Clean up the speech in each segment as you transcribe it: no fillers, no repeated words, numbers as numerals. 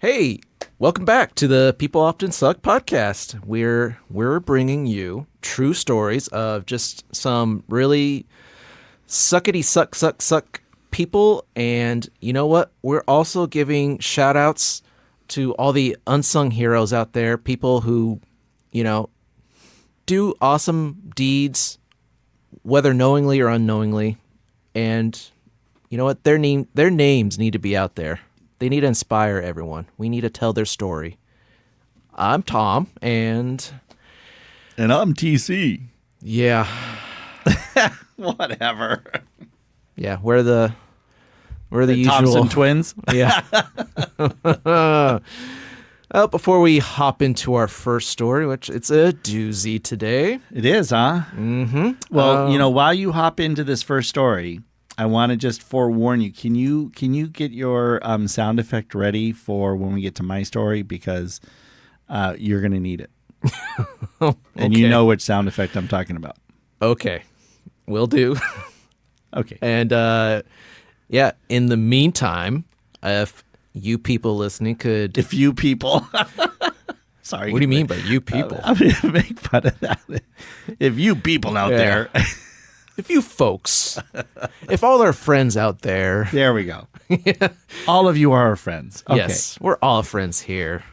Hey, welcome back to the People Often Suck podcast. We're bringing you true stories of just some really suckety suck people, and you know what? We're also giving shout outs to all the unsung heroes out there, people who, do awesome deeds, whether knowingly or unknowingly, and you know what? Their names need to be out there. They need to inspire everyone. We need to tell their story. I'm Tom, and I'm TC. Yeah. Whatever. Yeah, we're the usual Thompson twins. Yeah. Before we hop into our first story, which it's a doozy today. It is, huh? Mm-hmm. Well, while you hop into this first story, I want to just forewarn you. Can you get your sound effect ready for when we get to my story, because you're going to need it. Okay. And you know which sound effect I'm talking about. Okay. Will do. Okay. And in the meantime, if you people listening could... If you people... Sorry. What do you mean by you people? I'm going to make fun of that. If you people out there... If you folks, if all our friends out there. There we go. Yeah. All of you are our friends. Okay. Yes, we're all friends here.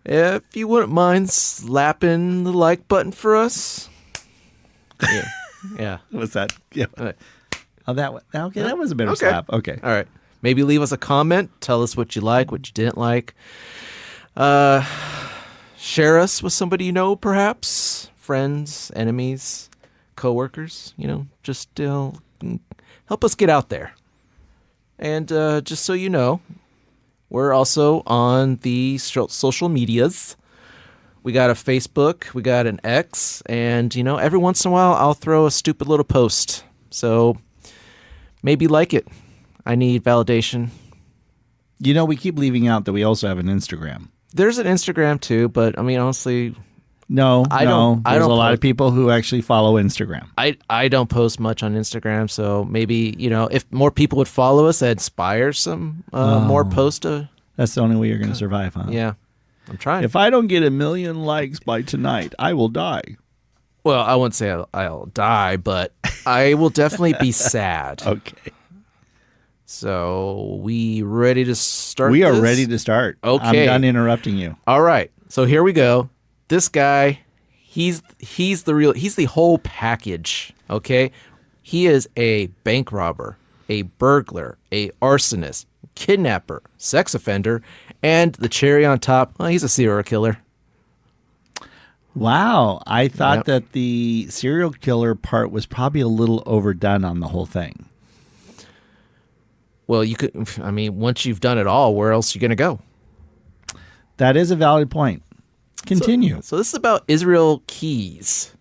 If you wouldn't mind slapping the like button for us. Yeah. What's that? Yeah. Oh, that one. Okay, that was a better Okay. slap. Okay. All right. Maybe leave us a comment. Tell us what you like, what you didn't like. Share us with somebody you know, perhaps. Friends, enemies, coworkers, just help us get out there. And just so you know, we're also on the social medias. We got a Facebook, we got an X, and every once in a while I'll throw a stupid little post. So maybe like it. I need validation. We keep leaving out that we also have an Instagram. There's an Instagram too, but I mean honestly, No, I don't a lot of people who actually follow Instagram. I don't post much on Instagram, so maybe, if more people would follow us, that inspires some more posts. That's the only way you're going to survive, huh? Yeah, I'm trying. If I don't get 1 million likes by tonight, I will die. Well, I wouldn't say I'll die, but I will definitely be sad. Okay. So we ready to start? We are ready to start. Okay. I'm done interrupting you. All right. So here we go. This guy, he's the whole package, okay? He is a bank robber, a burglar, a arsonist, kidnapper, sex offender, and the cherry on top, well, he's a serial killer. Wow. I thought that the serial killer part was probably a little overdone on the whole thing. Well, once you've done it all, where else are you going to go? That is a valid point. Continue. So this is about Israel Keys.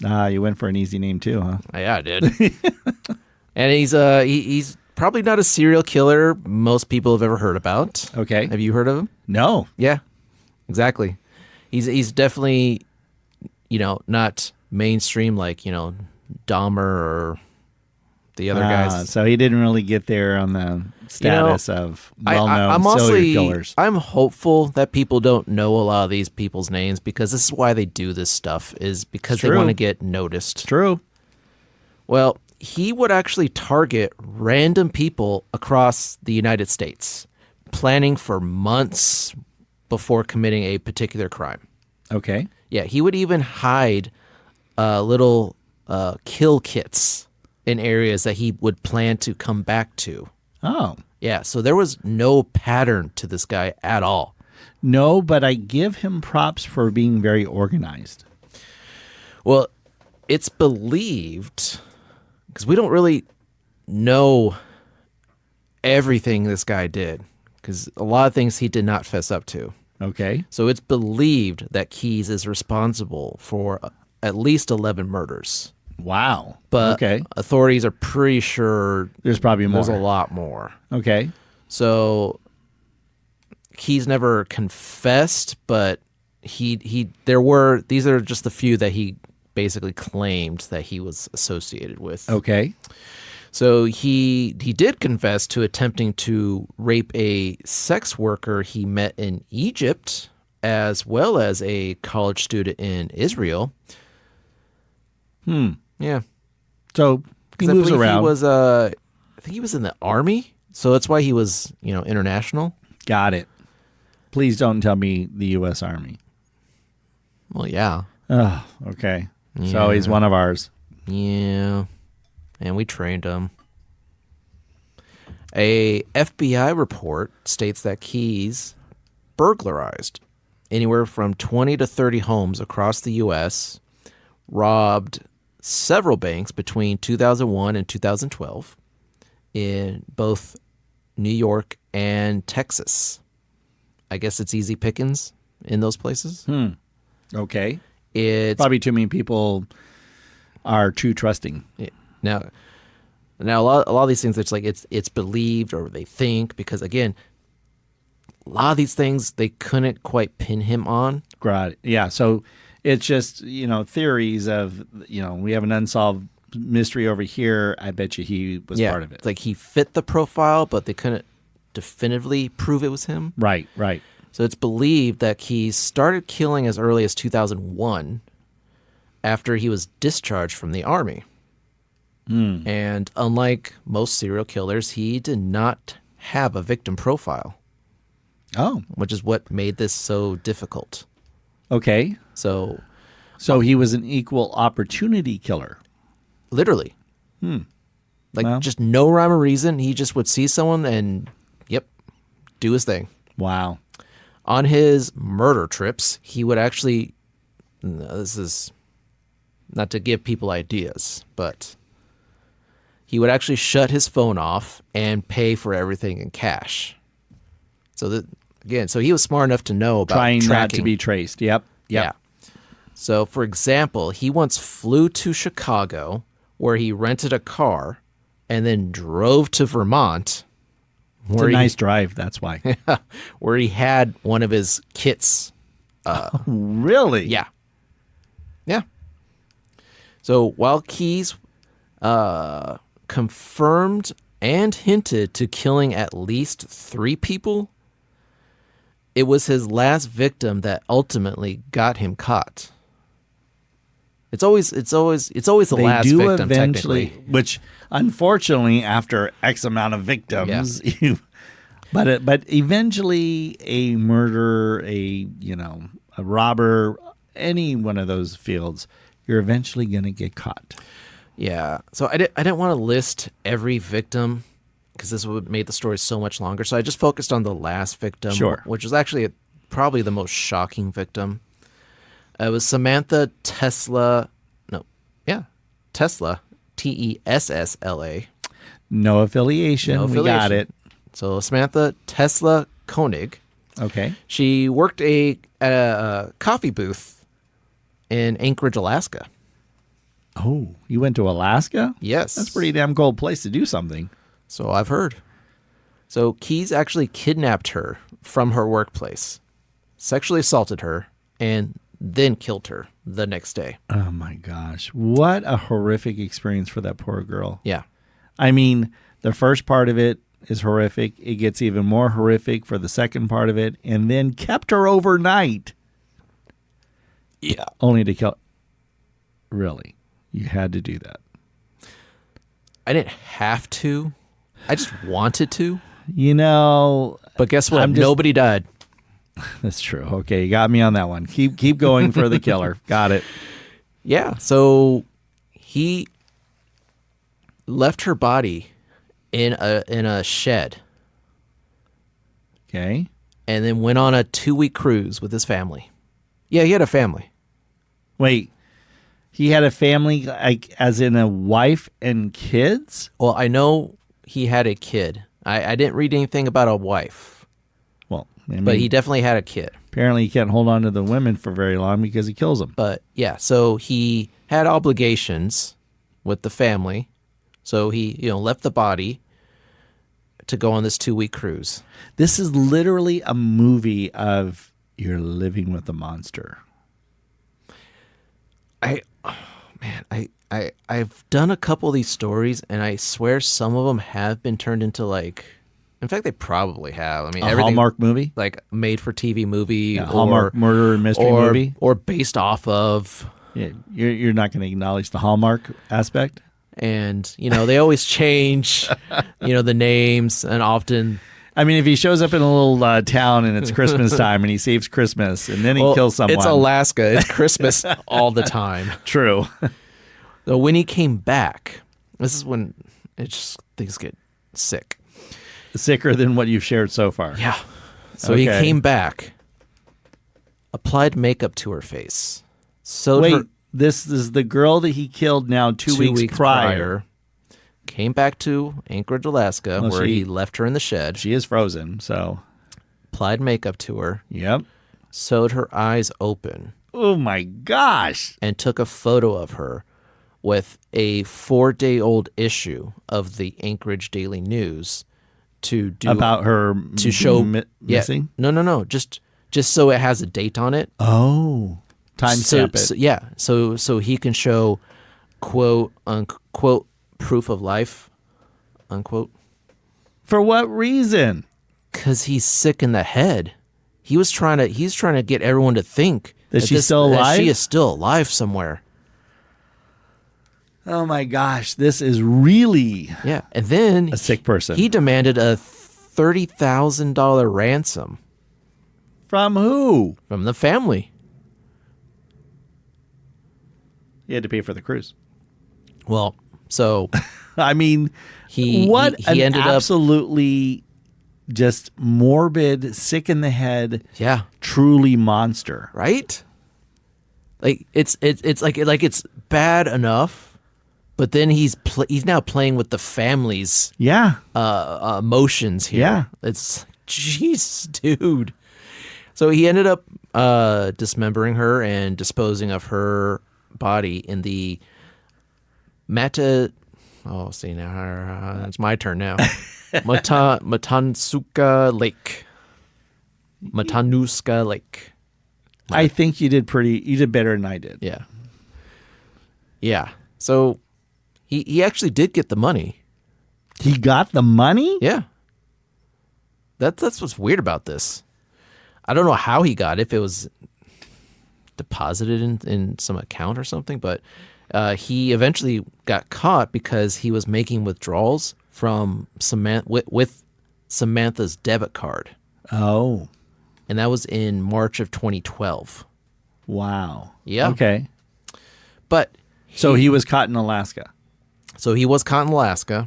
You went for an easy name too, huh? Yeah, I did. And he's probably not a serial killer most people have ever heard about. Okay. Have you heard of him? No. Yeah, exactly. He's definitely, not mainstream like, Dahmer or the other guys. So he didn't really get there on the status of well-known serial killers. I'm hopeful that people don't know a lot of these people's names, because this is why they do this stuff, is because they want to get noticed. True. Well, he would actually target random people across the United States, planning for months before committing a particular crime. Okay. Yeah, he would even hide little kill kits in areas that he would plan to come back to. Oh. Yeah, so there was no pattern to this guy at all. No, but I give him props for being very organized. Well, it's believed, because we don't really know everything this guy did, because a lot of things he did not fess up to. Okay. So it's believed that Keys is responsible for at least 11 murders. Wow. But authorities are pretty sure there's probably more. There's a lot more. Okay. So Keys never confessed, but these are just the few that he basically claimed that he was associated with. Okay. So he did confess to attempting to rape a sex worker he met in Egypt, as well as a college student in Israel. Yeah. So he 'Cause I moves believe around. He was, I think he was in the army, so that's why he was, international. Got it. Please don't tell me the U.S. Army. Well, yeah. Oh, okay. So he's one of ours. Yeah. And we trained him. A FBI report states that Keyes burglarized anywhere from 20 to 30 homes across the U.S., robbed several banks between 2001 and 2012 in both New York and Texas. I guess it's easy pickings in those places. Okay. It's Probably too many people are too trusting. now a lot of these things, it's believed or they think, because again, a lot of these things they couldn't quite pin him on. Right. Yeah. So it's just, theories of, we have an unsolved mystery over here. I bet you he was part of it. Like he fit the profile, but they couldn't definitively prove it was him. Right. Right. So it's believed that he started killing as early as 2001 after he was discharged from the army. And unlike most serial killers, he did not have a victim profile, Oh, which is what made this so difficult. okay. So So he was an equal opportunity killer. literally, Well. just no rhyme or reason. He just would see someone and, do his thing. Wow. On his murder trips, he would actually, this is not to give people ideas, but he would actually shut his phone off and pay for everything in cash. So so he was smart enough to know about Trying not tracking. to be traced. Yep. Yeah. So, for example, he once flew to Chicago, where he rented a car, and then drove to Vermont, It's a nice drive. That's why. where he had one of his kits. Really? Yeah. Yeah. So while Keyes confirmed and hinted to killing at least 3 people, it was his last victim that ultimately got him caught. It's always the They last do victim, eventually, technically. which unfortunately, after X amount of victims, but eventually a murderer, a robber, any one of those fields, you're eventually going to get caught. Yeah. So I didn't want to list every victim because this would make the story so much longer. So I just focused on the last victim, Sure. which was actually probably the most shocking victim. It was Samantha Tesla. Tesla, Tessla. No affiliation. No We got affiliation. it. So Samantha Tesla Koenig. Okay. She worked at a coffee booth in Anchorage, Alaska. Oh, you went to Alaska? Yes. That's a pretty damn cold place to do something. So I've heard. So Keyes actually kidnapped her from her workplace, sexually assaulted her, and then killed her the next day. Oh my gosh. What a horrific experience for that poor girl. Yeah. I mean, the first part of it is horrific. It gets even more horrific for the second part of it, and then kept her overnight. Yeah. Only to kill. Really? You had to do that. I didn't have to. I just wanted to. But guess what? I'm just- Nobody died. That's true. Okay, you got me on that one. Keep going for the killer. Got it. Yeah. So he left her body in a shed Okay. and then went on a 2-week cruise with his family. Yeah, he had a family. Wait. He had a family, like as in a wife and kids? Well, I know he had a kid. I didn't read anything about a wife, Well, I mean, but he definitely had a kid. apparently he can't hold on to the women for very long because he kills them. But yeah, so he had obligations with the family. So he, left the body to go on this 2-week cruise. This is literally a movie of you're living with a monster. Man, I've done a couple of these stories, and I swear some of them have been turned into like. In fact, they probably have. I mean, A everything Hallmark movie? like made for TV movie, Yeah, Hallmark murder and mystery movie? or based off of. Yeah, you're not going to acknowledge the Hallmark aspect? And they always change, the names, and often. I mean, if he shows up in a little town and it's Christmas time and he saves Christmas and then he kills someone. It's Alaska. It's Christmas all the time. True. So when he came back, this is when things get sick. Sicker than what you've shared so far. Yeah. So he came back, applied makeup to her face. This is the girl that he killed now 2 weeks prior. Came back to Anchorage, Alaska, where he left her in the shed. She is frozen, so. Applied makeup to her. Yep. Sewed her eyes open. Oh my gosh. And took a photo of her with a 4-day-old issue of the Anchorage Daily News to do about her to show missing. No. Just so it has a date on it. Oh, timestamp it. So he can show quote unquote proof of life, unquote. For what reason? Because he's sick in the head. He's trying to get everyone to think that she's still alive. That she is still alive somewhere. Oh my gosh, this is really and then a sick person. He demanded a $30,000 ransom. From who? From the family. He had to pay for the cruise. Well, so I mean, he ended absolutely just morbid, sick in the head. Yeah, truly monster. Right? Like it's like it's bad enough. But then he's now playing with the family's emotions here. Yeah. It's jeez, dude. So he ended up dismembering her and disposing of her body in the see now it's my turn now. Matanuska Lake. Matanuska Lake. I think you did better than I did. Yeah. Yeah. So He actually did get the money. He got the money? Yeah. That's what's weird about this. I don't know how he got it, if it was deposited in some account or something, but he eventually got caught because he was making withdrawals from with Samantha's debit card. Oh. And that was in March of 2012. Wow. Yeah. Okay. But so he was caught in Alaska. So he was caught in Alaska,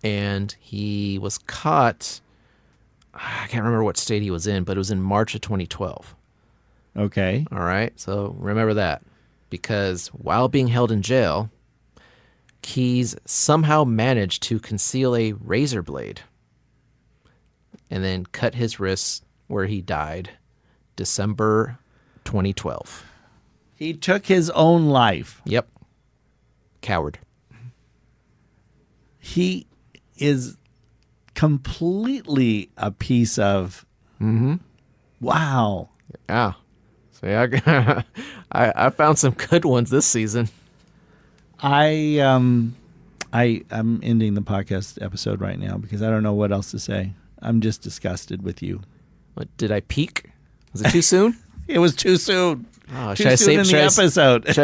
and he was caught, I can't remember what state he was in, but it was in March of 2012. Okay. All right, so remember that. Because while being held in jail, Keyes somehow managed to conceal a razor blade and then cut his wrists where he died December 2012. He took his own life. Yep. Coward. He is completely a piece of. Mm-hmm. Wow. Yeah. So yeah, I found some good ones this season. I'm ending the podcast episode right now because I don't know what else to say. I'm just disgusted with you. What, did I peak? Was it too soon? It was too soon. Oh, should I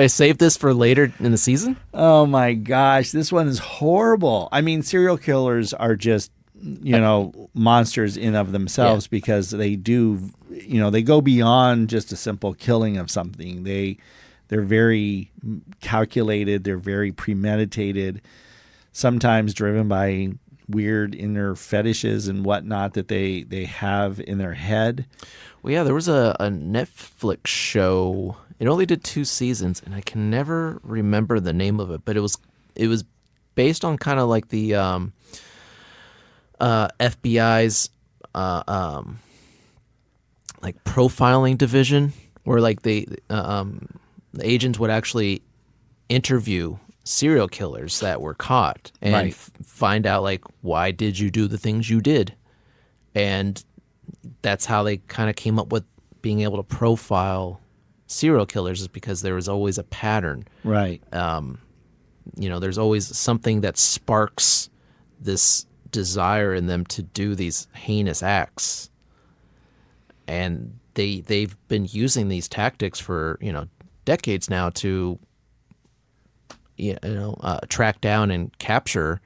save this for later in the season? Oh my gosh, this one is horrible. I mean, serial killers are just, monsters in of themselves because they do, they go beyond just a simple killing of something. They're very calculated, they're very premeditated, sometimes driven by weird inner fetishes and whatnot that they have in their head. Well, yeah, there was a Netflix show. It only did 2 seasons, and I can never remember the name of it. But it was based on kind of like the FBI's like profiling division, where like the agents would actually interview serial killers that were caught and find out like, why did you do the things you did, and that's how they kind of came up with being able to profile serial killers is because there was always a pattern. Right. There's always something that sparks this desire in them to do these heinous acts. And they've been using these tactics for, decades now to, track down and capture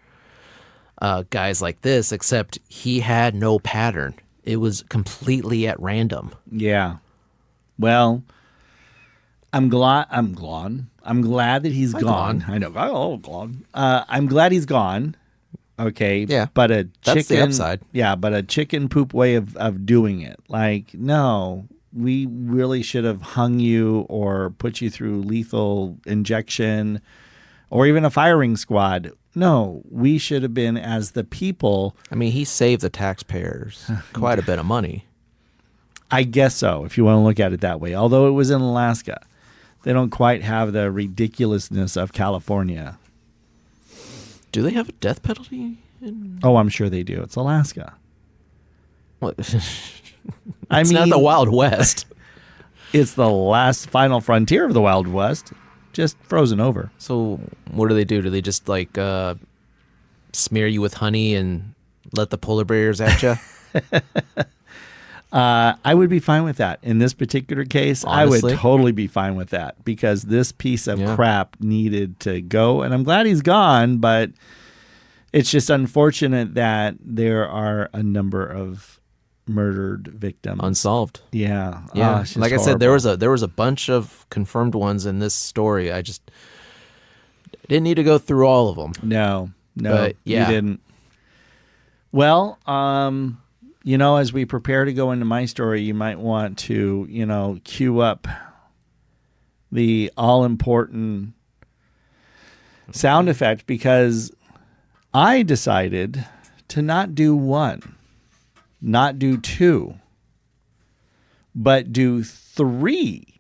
guys like this, except he had no pattern. It was completely at random. Yeah. Well, I'm glad that he's gone. Glon. I know. Oh, Glon. I'm glad he's gone. Okay. Yeah. But a chicken. That's the upside. Yeah, but a chicken poop way of doing it. Like, no, we really should have hung you or put you through lethal injection or even a firing squad. No, we should have been, as the people. I mean, he saved the taxpayers quite a bit of money. I guess so, if you want to look at it that way. Although it was in Alaska. They don't quite have the ridiculousness of California. Do they have a death penalty? Oh, I'm sure they do. It's Alaska. What? I It's mean, not the Wild West. it's the last final frontier of the Wild West, just frozen over. So what do? Do they just smear you with honey and let the polar bears at you? I would be fine with that. In this particular case, Honestly? I would totally be fine with that because this piece of crap needed to go. And I'm glad he's gone, but it's just unfortunate that there are a number of murdered victims. Unsolved. Yeah. Yeah. It's just Like I said, there horrible. was a bunch of confirmed ones in this story. I just didn't need to go through all of them. No, But, yeah. you didn't. Well, as we prepare to go into my story, you might want to, cue up the all-important sound effect because I decided to not do one, not do two, but do three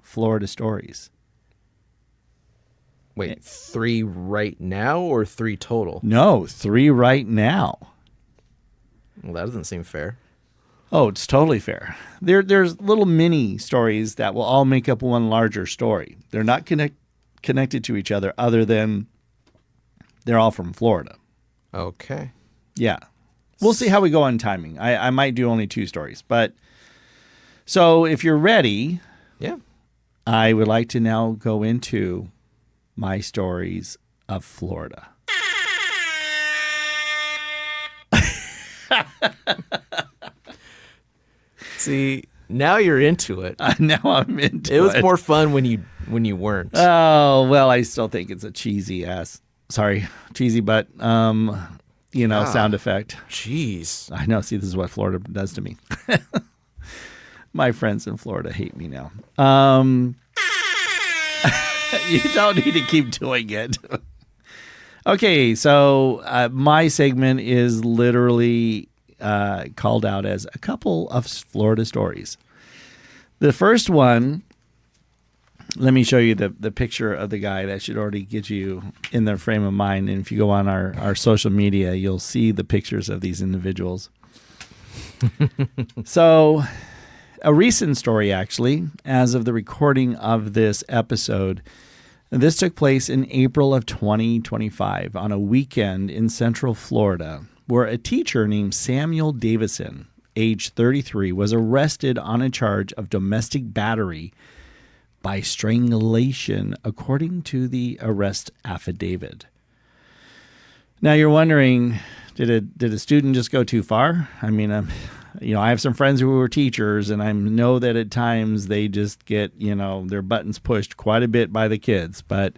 Florida stories. Wait, 3 right now or 3 total? No, 3 right now. Well, that doesn't seem fair. Oh, it's totally fair. There's little mini stories that will all make up one larger story. They're not connected to each other than they're all from Florida. Okay. Yeah. We'll see how we go on timing. I might do only 2 stories. But so if you're ready, Yeah. I would like to now go into my stories of Florida. See, now you're into it. Now I'm into it. It was more fun when you weren't. Oh, well, I still think it's a cheesy but sound effect. Jeez. I know. See, this is what Florida does to me. My friends in Florida hate me now. You don't need to keep doing it. Okay, so my segment is literally called out as a couple of Florida stories. The first one, let me show you the picture of the guy. That should already get you in the frame of mind. And if you go on our social media, you'll see the pictures of these individuals. So, a recent story, actually, as of the recording of this episode. This took place in April of 2025 on a weekend in Central Florida, where a teacher named Samuel Davison, age 33, was arrested on a charge of domestic battery by strangulation, according to the arrest affidavit. Now you're wondering, did a student just go too far? I mean, I have some friends who were teachers, and I know that at times they just get, their buttons pushed quite a bit by the kids. But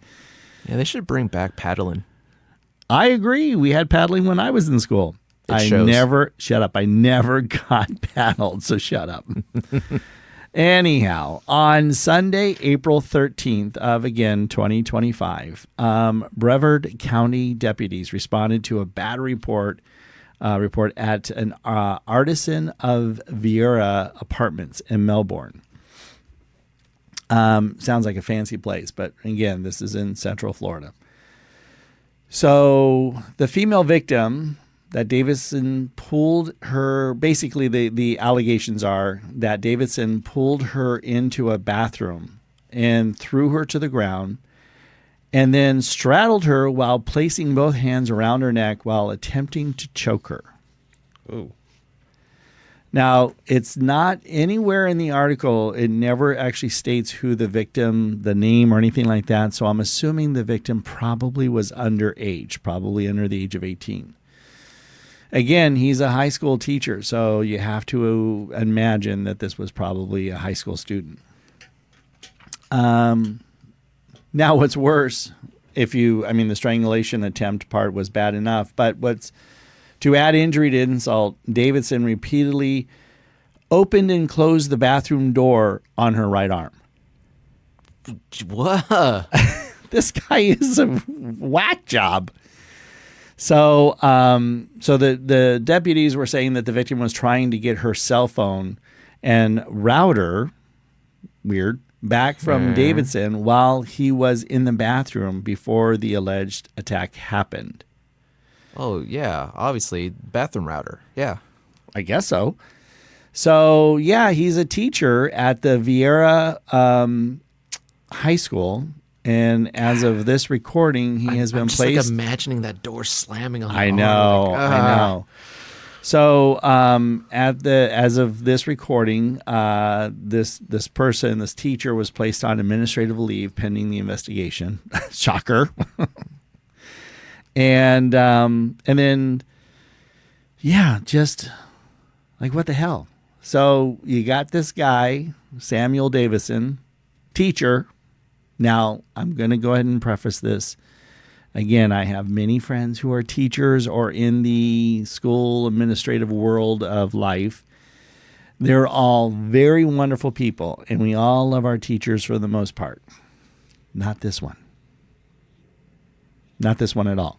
Yeah, they should bring back paddling. I agree. We had paddling when I was in school. Shut up. I never got paddled, so shut up. Anyhow, on Sunday, April 13th of, again, 2025, Brevard County deputies responded to a bad report at an Artisan of Vieira Apartments in Melbourne. Sounds like a fancy place, but again, this is in Central Florida. So the female victim that Davidson pulled her. Basically, the allegations are that Davidson pulled her into a bathroom and threw her to the ground, and then straddled her while placing both hands around her neck while attempting to choke her. Oh. Now, it's not anywhere in the article. It never actually states who the victim, the name, or anything like that. So I'm assuming the victim probably was underage, probably under the age of 18. Again, he's a high school teacher, so you have to imagine that this was probably a high school student. Now, what's worse, the strangulation attempt part was bad enough, but to add injury to insult, Davidson repeatedly opened and closed the bathroom door on her right arm. What? This guy is a whack job. So the deputies were saying that the victim was trying to get her cell phone and router, weird, back from Davidson while he was in the bathroom before the alleged attack happened. Oh, yeah. Obviously, bathroom router. Yeah. I guess so. So, yeah, he's a teacher at the Vieira High School. And as of this recording, he has been I'm just placed. like imagining that door slamming on the I arm. know. Like, I know. So, as of this recording, this teacher was placed on administrative leave pending the investigation. Shocker. And then, yeah, just like, what the hell? So you got this guy, Samuel Davison, teacher. Now, I'm going to go ahead and preface this. Again, I have many friends who are teachers or in the school administrative world of life. They're all very wonderful people, and we all love our teachers for the most part. Not this one. Not this one at all.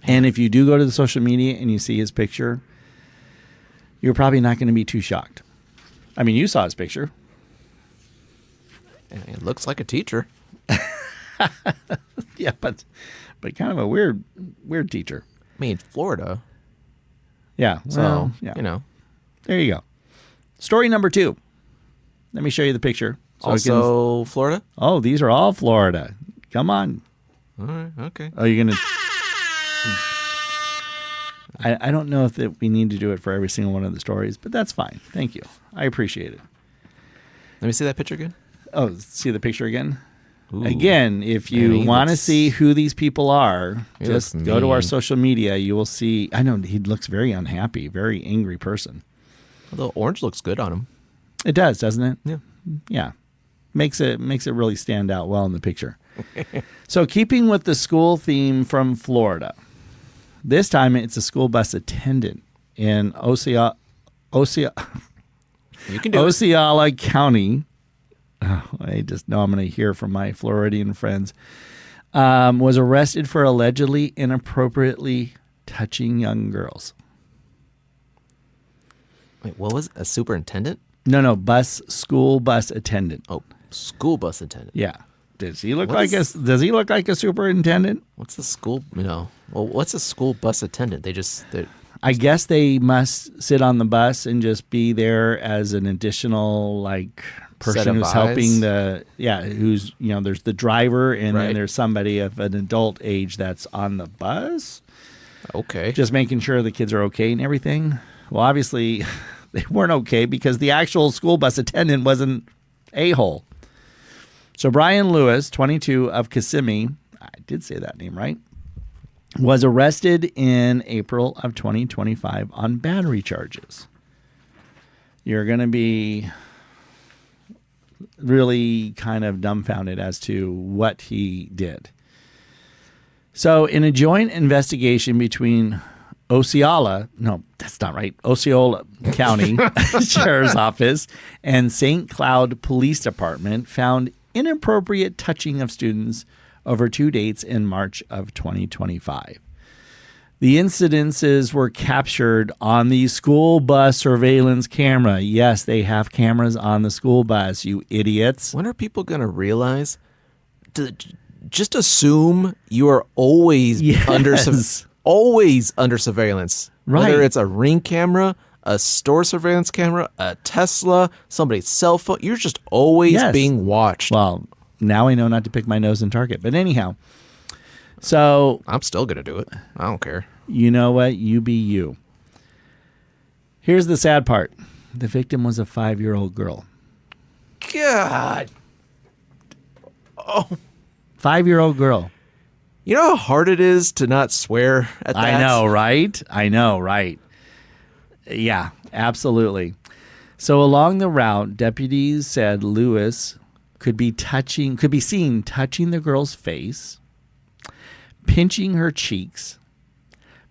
And if you do go to the social media and you see his picture, you're probably not going to be too shocked. I mean, you saw his picture. It looks like a teacher. Yeah, but kind of a weird teacher. I mean, Florida. Yeah. So, Well, yeah. There you go. Story number 2. Let me show you the picture. Also Florida? Oh, these are all Florida. Come on. All right, okay. Oh, you're going to... I don't know if we need to do it for every single one of the stories, but that's fine. Thank you. I appreciate it. Let me see that picture again. Oh, see the picture again? Ooh. Again, if you want to see who these people are, just go to our social media. You will see. I know he looks very unhappy, very angry person. The orange looks good on him. It does, doesn't it? Yeah. Yeah. Makes it really stand out well in the picture. So keeping with the school theme from Florida, this time it's a school bus attendant in Osceola County. Oh, I just know I'm going to hear from my Floridian friends. Was arrested for allegedly inappropriately touching young girls. Wait, what was it? A superintendent? No, school bus attendant. Oh, school bus attendant. Yeah. Does he look like a superintendent? What's a school? Well, what's a school bus attendant? I guess they must sit on the bus and just be there as an additional person who's helping who's there's the driver and then there's somebody of an adult age that's on the bus. Okay. Just making sure the kids are okay and everything. Well, obviously they weren't okay because the actual school bus attendant was an a-hole. So Brian Lewis, 22 of Kissimmee, I did say that name right, was arrested in April of 2025 on battery charges. You're going to be really kind of dumbfounded as to what he did. So in a joint investigation between Osceola County Sheriff's Office and St. Cloud Police Department found inappropriate touching of students over 2 dates in March of 2025. The incidences were captured on the school bus surveillance camera. Yes, they have cameras on the school bus, you idiots. When are people going to realize? Just assume you are always under some. always under surveillance. Right. Whether it's a Ring camera, a store surveillance camera, a Tesla, somebody's cell phone, you're just always Yes. being watched. Well, now I know not to pick my nose in Target. But anyhow, so I'm still going to do it. I don't care. you know what? You be you. Here's the sad part. The victim was a 5-year-old girl. God. 5-year-old girl. You know how hard it is to not swear at that? I know, right? I know, right? Yeah, absolutely. So along the route, deputies said Lewis could be seen touching the girl's face, pinching her cheeks,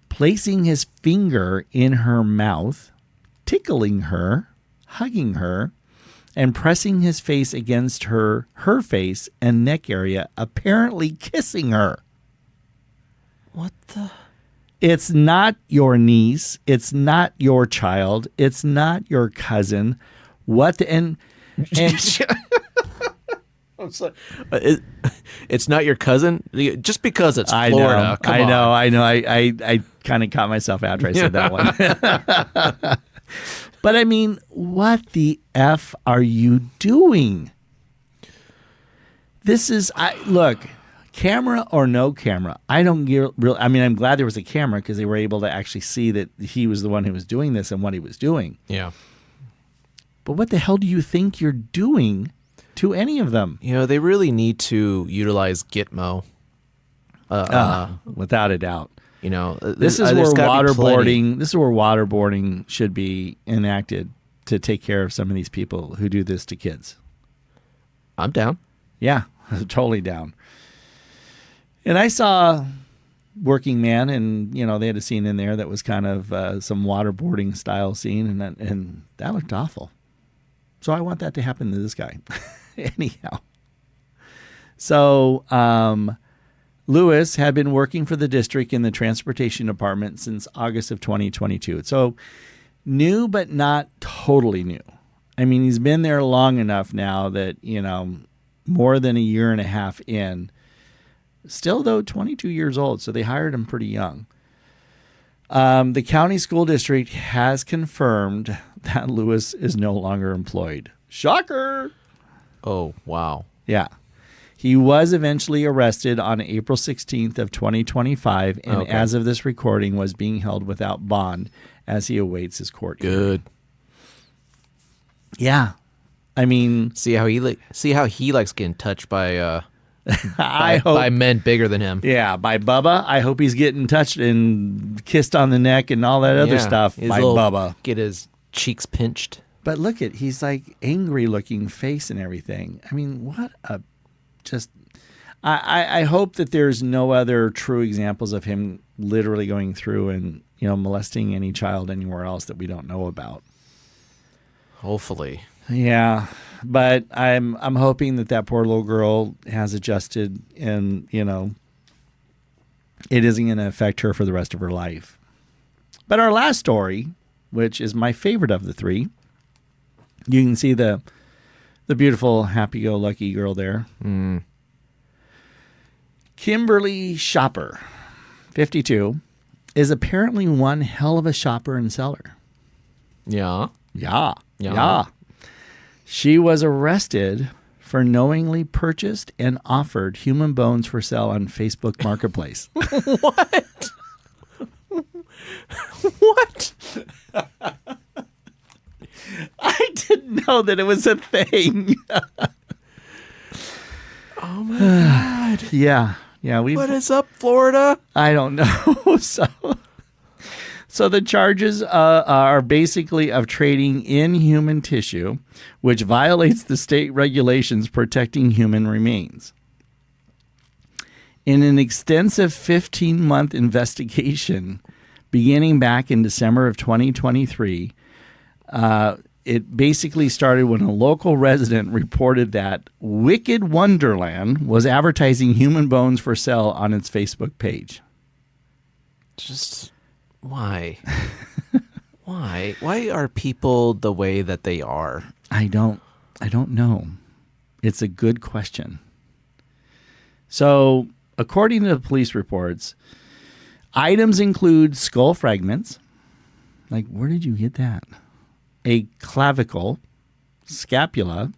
placing his finger in her mouth, tickling her, hugging her, and pressing his face against her face and neck area, apparently kissing her. What the? It's not your niece. It's not your child. It's not your cousin. What the, and I'm sorry. It's not your cousin? Just because it's Florida. Come on. I know. I kind of caught myself after I said that one. But I mean, what the F are you doing? This is, look, camera or no camera, I don't get real. I mean, I'm glad there was a camera because they were able to actually see that he was the one who was doing this and what he was doing. Yeah. But what the hell do you think you're doing to any of them? You know, they really need to utilize Gitmo. Without a doubt. You know, This is where waterboarding should be enacted to take care of some of these people who do this to kids. I'm down. Yeah, totally down. And I saw Working Man, and you know they had a scene in there that was kind of some waterboarding style scene, and that looked awful. So I want that to happen to this guy. Anyhow, so Lewis had been working for the district in the transportation department since August of 2022. So new, but not totally new. I mean, he's been there long enough now that, you know, more than a year and a half in. Still, though, 22 years old, so they hired him pretty young. The county school district has confirmed that Lewis is no longer employed. Shocker! Oh, wow. Yeah. He was eventually arrested on April 16th of 2025, and as of this recording, was being held without bond as he awaits his court hearing. Good. Yeah. I mean, See how he likes getting touched by I hope, by men bigger than him. yeah, by Bubba. I hope he's getting touched and kissed on the neck and all that other Yeah, stuff his by little- Bubba. Get his cheeks pinched. But look at, he's like angry looking face and everything. I mean, what a just, I hope that there's no other true examples of him literally going through and, you know, molesting any child anywhere else that we don't know about. Hopefully. Yeah, but I'm hoping that poor little girl has adjusted and, you know, it isn't going to affect her for the rest of her life. But our last story, which is my favorite of the three, you can see the beautiful happy-go-lucky girl there. Mm. Kimberly Shopper, 52, is apparently one hell of a shopper and seller. Yeah. Yeah. Yeah. She was arrested for knowingly purchased and offered human bones for sale on Facebook Marketplace. What? What? I didn't know that it was a thing. Oh my God. Yeah. We've. What is up, Florida? I don't know. So the charges are basically of trading in human tissue, which violates the state regulations protecting human remains. In an extensive 15-month investigation beginning back in December of 2023, it basically started when a local resident reported that Wicked Wonderland was advertising human bones for sale on its Facebook page. Just why? Why are people the way that they are? I don't know. It's a good question. So, according to the police reports, Items include skull fragments. Like, where did you get that? A clavicle, scapula,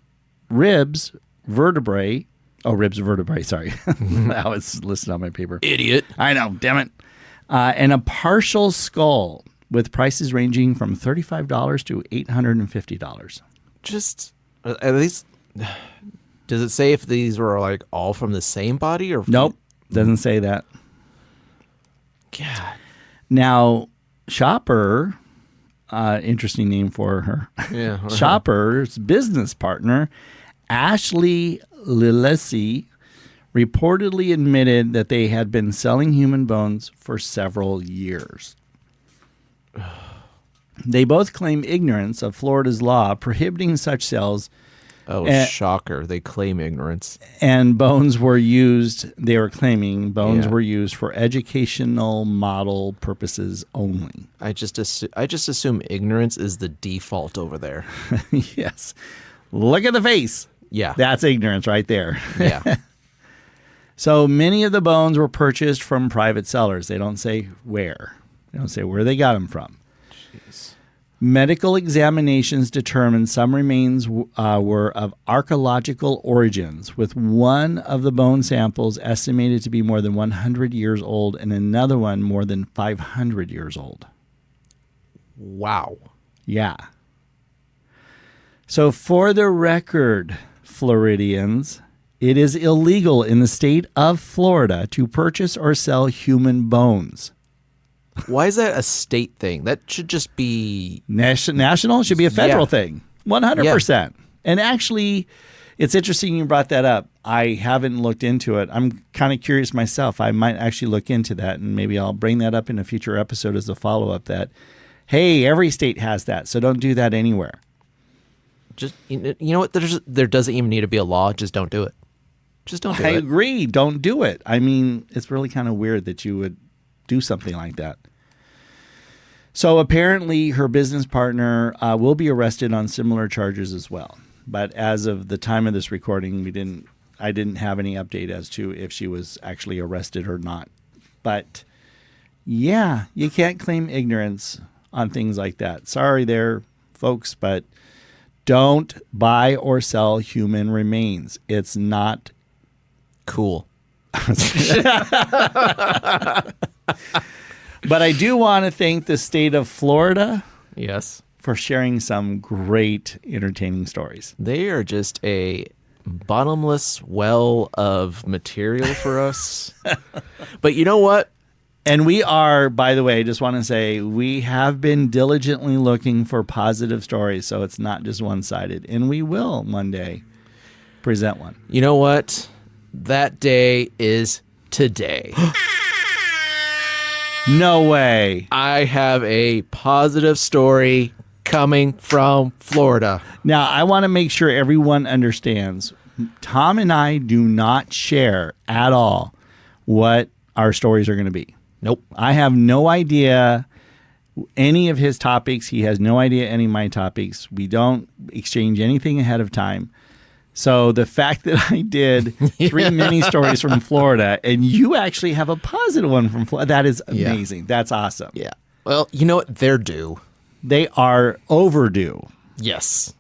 ribs, vertebrae. Oh, ribs, vertebrae, sorry. That was listed on my paper. Idiot. I know, damn it. And a partial skull with prices ranging from $35 to $850. Just, at least, does it say if these were like all from the same body or? Nope, doesn't say that. God. Now, Shopper, interesting name for her. Yeah. Shopper's business partner, Ashley Lilesi, reportedly admitted that they had been selling human bones for several years. They both claim ignorance of Florida's law prohibiting such sales. Oh, shocker. They claim ignorance. And bones were used, they were claiming bones Yeah. were used for educational model purposes only. I just assume ignorance is the default over there. Yes. Look at the face. Yeah. That's ignorance right there. Yeah. So many of the bones were purchased from private sellers. They don't say where. They don't say where they got them from. Jeez. Medical examinations determined some remains were of archaeological origins, with one of the bone samples estimated to be more than 100 years old and another one more than 500 years old. Wow. Yeah. So for the record, Floridians, it is illegal in the state of Florida to purchase or sell human bones. Why is that a state thing? That should just be National should be a federal Yeah. thing. 100%. And actually, it's interesting you brought that up. I haven't looked into it. I'm kind of curious myself. I might actually look into that, and maybe I'll bring that up in a future episode as a follow-up that, hey, every state has that, so don't do that anywhere. just you know what? There doesn't even need to be a law. Just don't do it. Just don't do I it. agree. Don't do it. I mean, it's really kind of weird that you would do something like that. So apparently her business partner will be arrested on similar charges as well. But as of the time of this recording, I didn't have any update as to if she was actually arrested or not. But yeah, you can't claim ignorance on things like that. Sorry there, folks, but don't buy or sell human remains. It's not Cool. But I do want to thank the state of Florida Yes. for sharing some great entertaining stories. They are just a bottomless well of material for us. But you know what? And we are, by the way, I just want to say, we have been diligently looking for positive stories, so it's not just one-sided. And we will one day present one. You know what? That day is today. No way. I have a positive story coming from Florida. Now, I want to make sure everyone understands, Tom and I do not share at all what our stories are going to be. Nope. I have no idea any of his topics. He has no idea any of my topics. We don't exchange anything ahead of time. So the fact that I did 3 mini stories from Florida and you actually have a positive one from Florida, that is amazing. Yeah. That's awesome. Yeah. Well, you know what? They're due. They are overdue. Yes.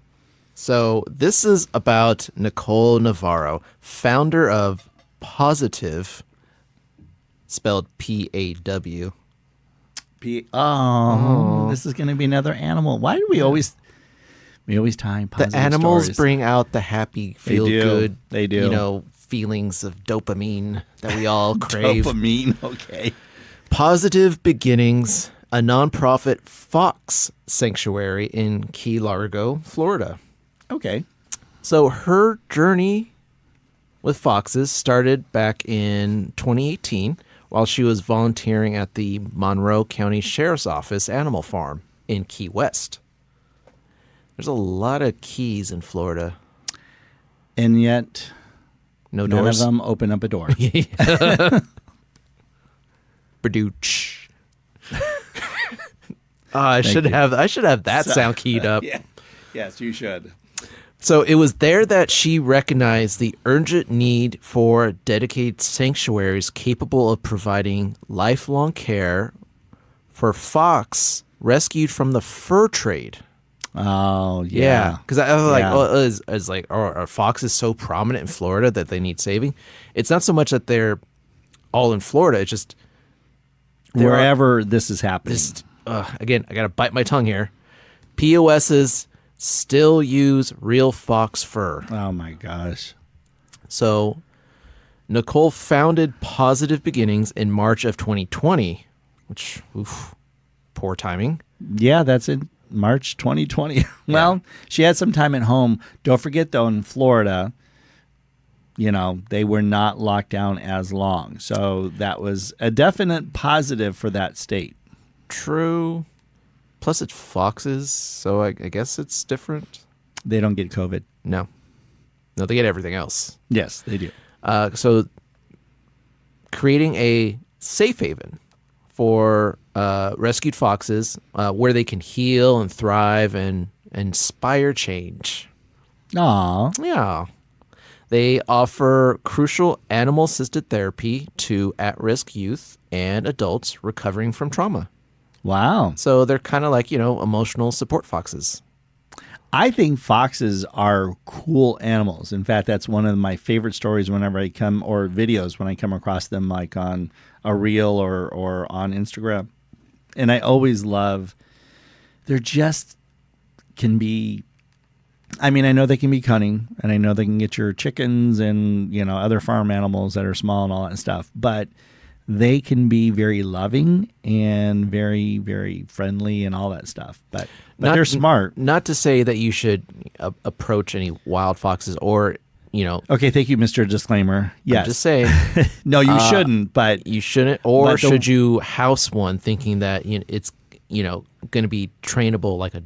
So this is about Nicole Navarro, founder of Positive, spelled P-A-W. This is going to be another animal. Why do we always tie positive The animals stories? bring out the happy, feel good, They do. you know, feelings of dopamine that we all crave. Dopamine, okay. Positive Beginnings, a nonprofit fox sanctuary in Key Largo, Florida. Okay. So her journey with foxes started back in 2018 while she was volunteering at the Monroe County Sheriff's Office Animal Farm in Key West. There's a lot of keys in Florida. And yet, No none doors. of them open up a door. Badooch. I should have that sound keyed up. Yeah. Yes, you should. So it was there that she recognized the urgent need for dedicated sanctuaries capable of providing lifelong care for fox rescued from the fur trade. Oh, Yeah, yeah. because I was like, Yeah. oh, is like, are foxes so prominent in Florida that they need saving? It's not so much that they're all in Florida. It's just Wherever this is happening. again, I gotta bite my tongue here. POSs still use real fox fur. Oh, my gosh. So Nicole founded Positive Beginnings in March of 2020, which, poor timing. Yeah, that's in March 2020. Well, she had some time at home. Don't forget, though, in Florida, they were not locked down as long. So that was a definite positive for that state. True. Plus, it's foxes, so I guess it's different. They don't get COVID. No, they get everything else. Yes, they do. So creating a safe haven for rescued foxes where they can heal and thrive and inspire change. Aw. Yeah. They offer crucial animal-assisted therapy to at-risk youth and adults recovering from trauma. Wow. So they're kind of like, emotional support foxes. I think foxes are cool animals. In fact, that's one of my favorite stories whenever I come, or videos when I come across them, like on a reel or on Instagram. And I always love, they're just can be, I know they can be cunning, and I know they can get your chickens and, other farm animals that are small and all that stuff. But they can be very loving and very, very friendly and all that stuff. But they're smart. Not to say that you should approach any wild foxes or, Okay, thank you, Mr. Disclaimer. Yes. I'm just saying. No, you shouldn't, but... You shouldn't. Or should you house one thinking that it's, going to be trainable like a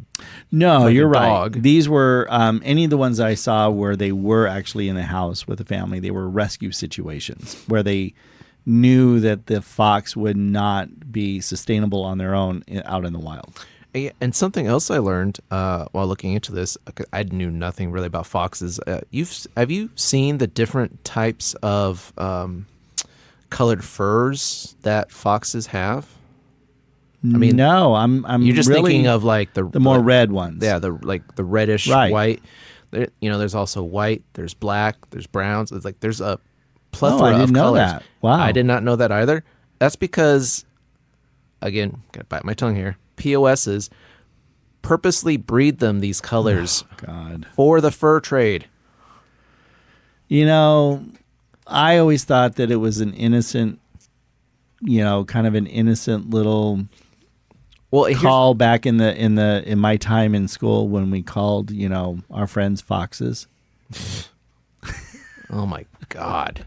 No, like you're a right. dog. These were, any of the ones I saw where they were actually in a house with a family, they were rescue situations where they knew that the fox would not be sustainable on their own out in the wild. And something else I learned while looking into this, I knew nothing really about foxes. Have you seen the different types of colored furs that foxes have? No, I'm You're just really thinking of like the more red ones. Yeah, the reddish Right. white. There, there's also white. There's black. There's browns. It's like there's a Oh, plethora I didn't of know colors. that. Wow. I did not know that either. That's because, again, gotta bite my tongue here. POSs purposely breed them these colors God. for the fur trade. I always thought that it was an innocent, kind of an innocent little call back in my time in school when we called, our friends foxes. Oh my God.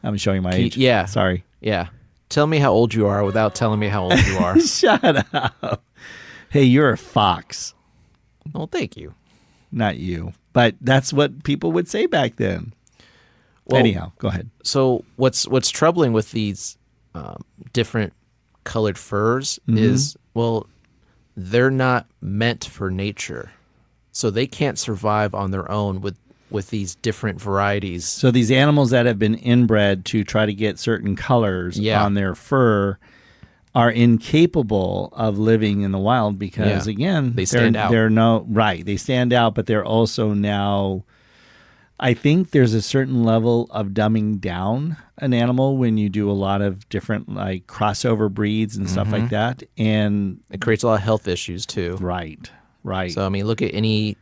I'm showing my age. Yeah. Sorry. Yeah. Tell me how old you are without telling me how old you are. Shut up. Hey, you're a fox. Well, thank you. Not you. But that's what people would say back then. Well, anyhow, go ahead. So what's troubling with these different colored furs is, they're not meant for nature. So they can't survive on their own with these different varieties. So these animals that have been inbred to try to get certain colors on their fur are incapable of living in the wild because, again, they stand out. They stand out, but they're also now, I think there's a certain level of dumbing down an animal when you do a lot of different like crossover breeds and stuff like that. And it creates a lot of health issues too. Right. So, look at any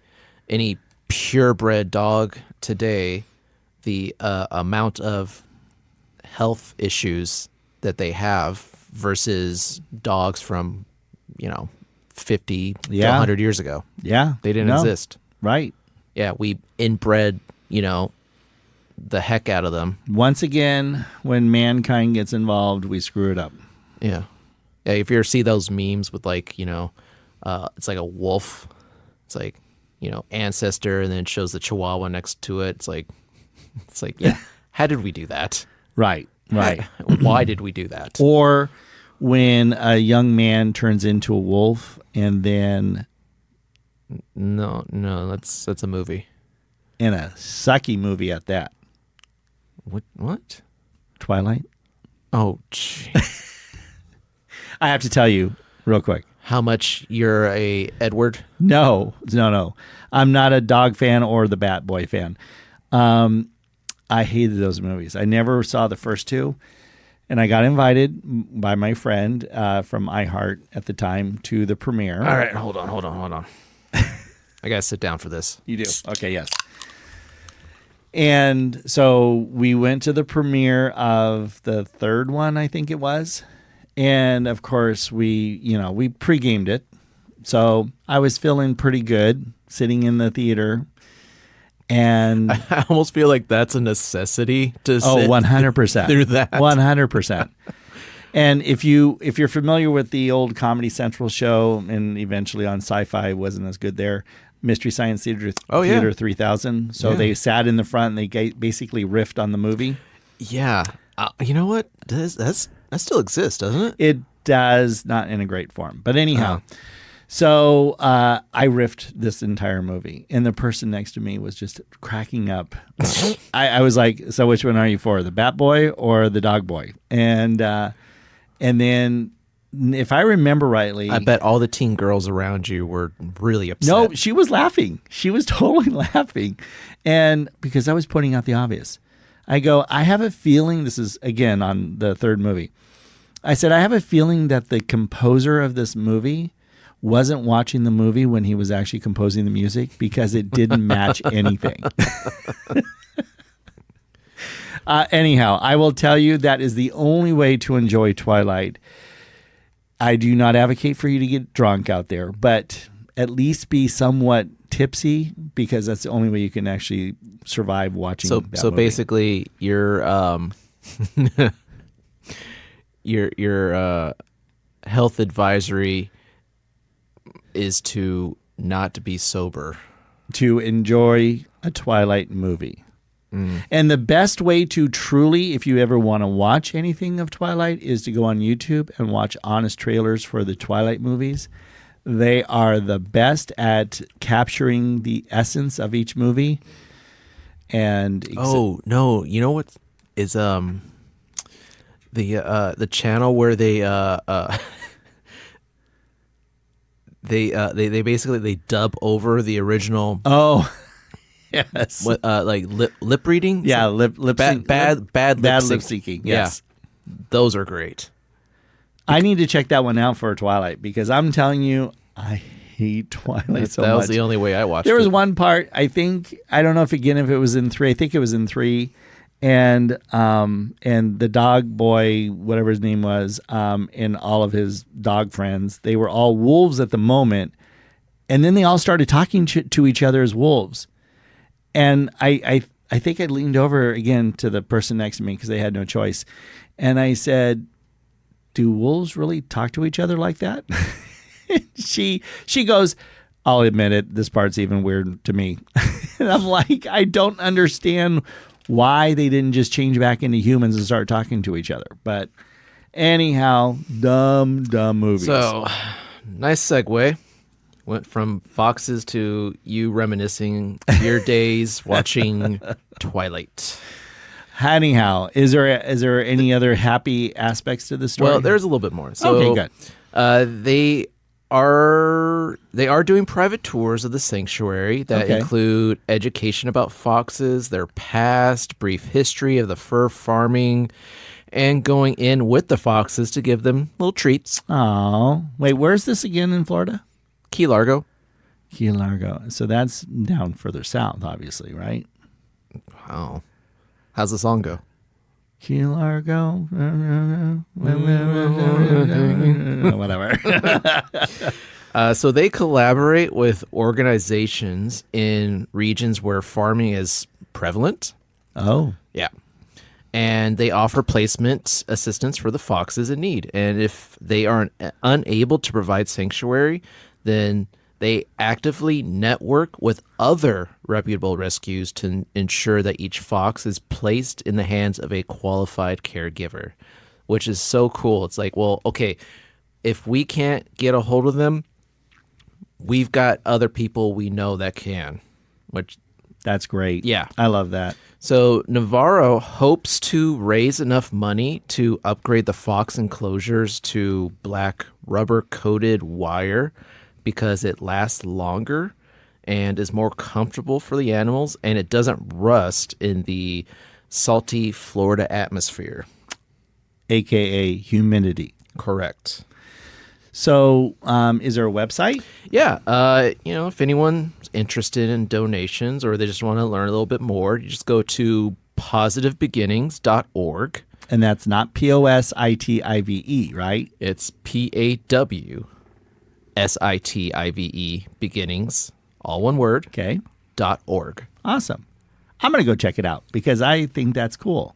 purebred dog today, the amount of health issues that they have versus dogs from 50 to 100 years ago. Yeah, they didn't exist. Right. Yeah, we inbred the heck out of them. Once again, when mankind gets involved, we screw it up. Yeah, if you ever see those memes with it's like a wolf, it's like ancestor, and then it shows the chihuahua next to it. It's like yeah, how did we do that? Right. Why did we do that? Or when a young man turns into a wolf and then No, that's a movie. And a sucky movie at that. What? Twilight. Oh, jeez. I have to tell you real quick. How much you're a Edward? No. I'm not a dog fan or the Bat Boy fan. I hated those movies. I never saw the first two. And I got invited by my friend from iHeart at the time to the premiere. All right, hold on. I got to sit down for this. You do? Okay, yes. And so we went to the premiere of the third one, I think it was. And of course, we pre-gamed it. So I was feeling pretty good sitting in the theater. And I almost feel like that's a necessity to sit 100% through that. 100%. And if you're familiar with the old Comedy Central show, and eventually on Sci-Fi wasn't as good there, Mystery Science Theater, Theater 3000. So they sat in the front and they basically riffed on the movie. Yeah. You know what? That still exists, doesn't it? It does, not in a great form. But anyhow, so I riffed this entire movie, and the person next to me was just cracking up. I was like, so which one are you for, the Bat Boy or the Dog Boy? And then, if I remember rightly, I bet all the teen girls around you were really upset. No, she was laughing. She was totally laughing. And because I was pointing out the obvious, I go, I have a feeling, this is again on the third movie. I said, I have a feeling that the composer of this movie wasn't watching the movie when he was actually composing the music because it didn't match anything. Anyhow, I will tell you that is the only way to enjoy Twilight. I do not advocate for you to get drunk out there, but at least be somewhat tipsy because that's the only way you can actually survive watching that movie. Basically, your health advisory is to not be sober. To enjoy a Twilight movie. And the best way to truly, if you ever want to watch anything of Twilight, is to go on YouTube and watch honest trailers for the Twilight movies. They are the best at capturing the essence of each movie. And no, you know what is the channel where they they basically they dub over the original. Oh. Yes. What, like lip reading? Yeah, lip sync. Bad lip sync. syncing. Yes. Yeah. Those are great. I need to check that one out for Twilight because I'm telling you, I hate Twilight so much. That was the only way I watched it. There was one part, I don't know if it was in 3. I think it was in 3. And the dog boy, whatever his name was, and all of his dog friends, they were all wolves at the moment. And then they all started talking to each other as wolves. And I think I leaned over again to the person next to me because they had no choice. And I said, do wolves really talk to each other like that? She goes, I'll admit it, this part's even weird to me. And I'm like, I don't understand why they didn't just change back into humans and start talking to each other. But anyhow, dumb movies. So, nice segue. Went from foxes to you reminiscing your days watching Twilight. Anyhow, is there any other happy aspects to the story? Well, there's a little bit more. So, okay, good. They are doing private tours of the sanctuary that include education about foxes, their past, brief history of the fur farming, and going in with the foxes to give them little treats. Oh, wait, where's this again in Florida? Key Largo. Key Largo. So that's down further south, obviously, right? Wow. How's the song go? Key Largo. Whatever. So they collaborate with organizations in regions where farming is prevalent. Oh. Yeah. And they offer placement assistance for the foxes in need. And if they are unable to provide sanctuary, then they actively network with other reputable rescues to ensure that each fox is placed in the hands of a qualified caregiver, which is so cool. It's like, well, okay, if we can't get a hold of them, we've got other people we know that can, which, That's great. yeah. I love that. So Navarro hopes to raise enough money to upgrade the fox enclosures to black rubber-coated wire because it lasts longer and is more comfortable for the animals, and it doesn't rust in the salty Florida atmosphere. AKA humidity. Correct. So, is there a website? Yeah, if anyone's interested in donations or they just want to learn a little bit more, you just go to positivebeginnings.org. And that's not POSITIVE, right? It's PAWSITIVE, beginnings, all one word, Okay. .org. Awesome. I'm going to go check it out because I think that's cool.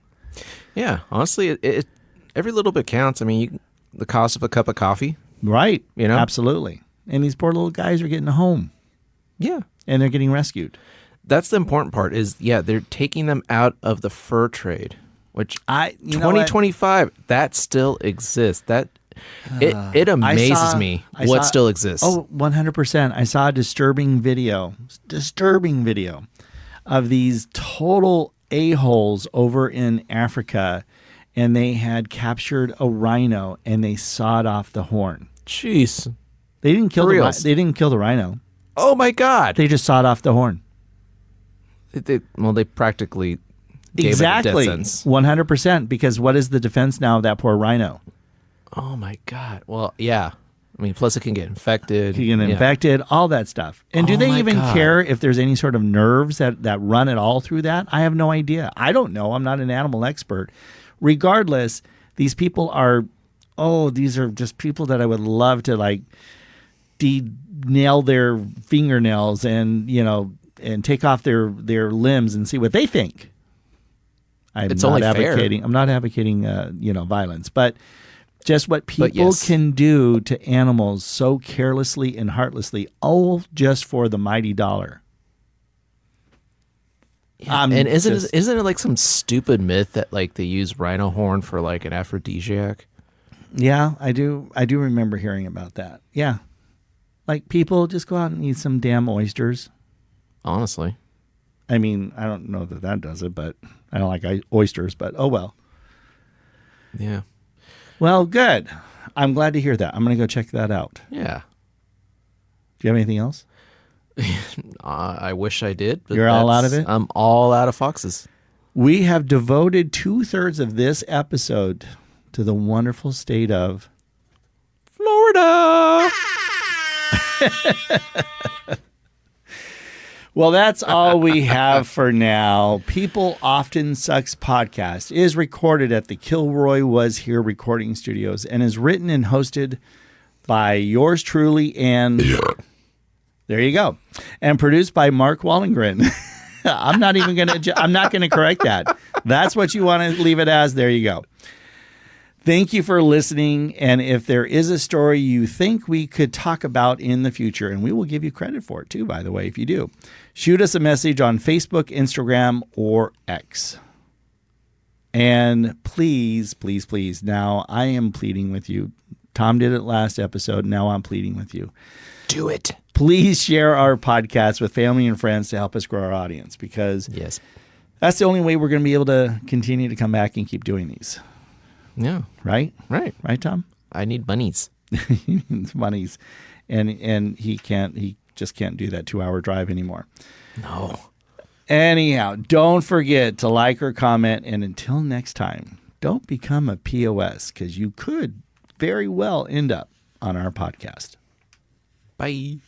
Yeah, honestly, it every little bit counts. I mean, the cost of a cup of coffee. Right. You know? Absolutely. And these poor little guys are getting home Yeah. and they're getting rescued. That's the important part is, they're taking them out of the fur trade, which You know what? 2025, that still exists. It amazes me what still exists. Oh, 100%. I saw a disturbing video of these total a-holes over in Africa, and they had captured a rhino and they sawed off the horn. Jeez. They didn't kill For the reals? they didn't kill the rhino. Oh my God. They just sawed off the horn. They practically gave Exactly. it a death sentence. 100%. Because what is the defense now of that poor rhino? Oh my God. Well, yeah. I mean, plus it can get infected. You get Yeah. infected, all that stuff. And do Oh they my even God. care if there's any sort of nerves that run at all through that? I have no idea. I don't know. I'm not an animal expert. Regardless, these people are, these are just people that I would love to like nail their fingernails and, and take off their limbs and see what they think. It's only fair. I'm not advocating, violence, but just what people yes. can do to animals so carelessly and heartlessly, all just for the mighty dollar. Yeah. And isn't it like some stupid myth that like they use rhino horn for like an aphrodisiac? Yeah, I do remember hearing about that. Yeah. Like people just go out and eat some damn oysters. Honestly. I mean, I don't know that does it, but I don't like oysters, but oh well. Yeah. Well, good. I'm glad to hear that. I'm going to go check that out. Yeah. Do you have anything else? I wish I did. But You're all out of it? I'm all out of foxes. We have devoted 2/3 of this episode to the wonderful state of Florida. Well, that's all we have for now. People Often Sucks podcast is recorded at the Kilroy Was Here recording studios and is written and hosted by yours truly and there you go. And produced by Mark Wallengren. I'm not going to correct that. That's what you want to leave it as. There you go. Thank you for listening. And if there is a story you think we could talk about in the future, and we will give you credit for it too, by the way, if you do, shoot us a message on Facebook, Instagram, or X. And please, please, please, now I am pleading with you. Tom did it last episode. Now I'm pleading with you. Do it. Please share our podcast with family and friends to help us grow our audience because Yes. that's the only way we're going to be able to continue to come back and keep doing these. Yeah. Right? Right. Right, Tom? I need bunnies. He needs monies. And he just can't do that 2-hour drive anymore. No. Anyhow, don't forget to like or comment. And until next time, don't become a POS because you could very well end up on our podcast. Bye.